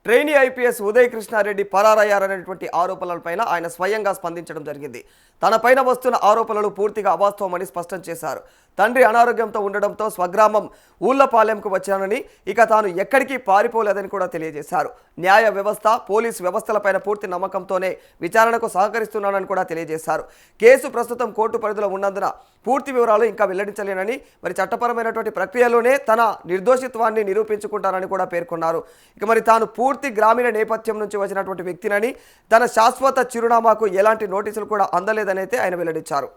Trainee IPS Uday Krishna Reddy పరారయ్యారనేటువంటి ఆరోపణలపైన ఆయన స్వయంగా స్పందించడం జరిగింది. తనపైన వస్తున్న ఆరోపణలు పూర్తిగా అవాస్తవమని స్పష్టం చేశారు. తండ్రి అనారోగ్యంతో ఉండడంతో స్వగ్రామం ఊళ్లపాలెంకు వచ్చానని, ఇక తాను ఎక్కడికి పారిపోలేదని కూడా తెలియజేశారు. న్యాయ వ్యవస్థ, పోలీసు వ్యవస్థలపైన పూర్తి నమ్మకంతోనే విచారణకు సహకరిస్తున్నానని కూడా తెలియజేశారు. కేసు ప్రస్తుతం కోర్టు పరిధిలో ఉన్నందున పూర్తి వివరాలు ఇంకా వెల్లడించలేనని, మరి చట్టపరమైనటువంటి ప్రక్రియలోనే తన నిర్దోషిత్వాన్ని నిరూపించుకుంటారని కూడా పేర్కొన్నారు. ఇక మరి తాను పూర్తి గ్రామీణ నేపథ్యం నుంచి వచ్చినటువంటి వ్యక్తినని, తన శాశ్వత చిరునామాకు ఎలాంటి నోటీసులు కూడా అందలేదనైతే ఆయన వెల్లడించారు.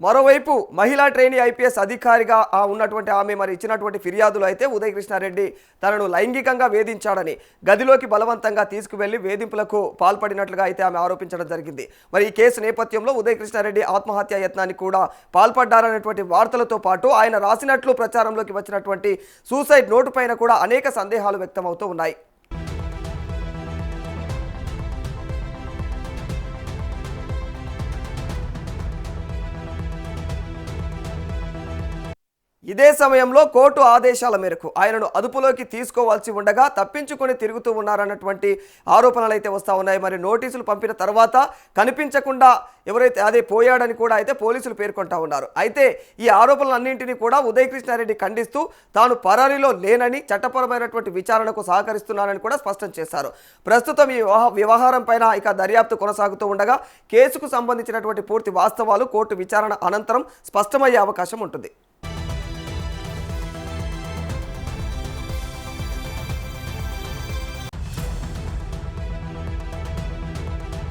మరోవైపు మహిళా ట్రైనీ ఐపీఎస్ అధికారిగా ఉన్నటువంటి ఆమె మరి ఇచ్చినటువంటి ఫిర్యాదులు అయితే ఉదయ్ కృష్ణారెడ్డి తనను లైంగికంగా వేధించాడని, గదిలోకి బలవంతంగా తీసుకువెళ్లి వేధింపులకు పాల్పడినట్లుగా అయితే ఆమె ఆరోపించడం జరిగింది. మరి ఈ కేసు నేపథ్యంలో ఉదయ్ కృష్ణారెడ్డి ఆత్మహత్యా యత్నానికి కూడా పాల్పడ్డారనేటువంటి వార్తలతో పాటు ఆయన రాసినట్లు ప్రచారంలోకి వచ్చినటువంటి సూసైడ్ నోటు పైన కూడా అనేక సందేహాలు వ్యక్తమవుతూ ఉన్నాయి. ఇదే సమయంలో కోర్టు ఆదేశాల మేరకు ఆయనను అదుపులోకి తీసుకోవాల్సి ఉండగా తప్పించుకొని తిరుగుతూ ఉన్నారన్నటువంటి ఆరోపణలు అయితే వస్తూ ఉన్నాయి. మరి నోటీసులు పంపిన తర్వాత కనిపించకుండా ఎవరైతే అదే పోయాడని కూడా అయితే పోలీసులు పేర్కొంటా ఉన్నారు. అయితే ఈ ఆరోపణలన్నింటినీ కూడా ఉదయ్ కృష్ణారెడ్డి ఖండిస్తూ తాను పరారీలో లేనని, చట్టపరమైనటువంటి విచారణకు సహకరిస్తున్నానని కూడా స్పష్టం చేశారు. ప్రస్తుతం ఈ వ్యవహారం పైన ఇక దర్యాప్తు కొనసాగుతూ ఉండగా కేసుకు సంబంధించినటువంటి పూర్తి వాస్తవాలు కోర్టు విచారణ అనంతరం స్పష్టమయ్యే అవకాశం ఉంటుంది.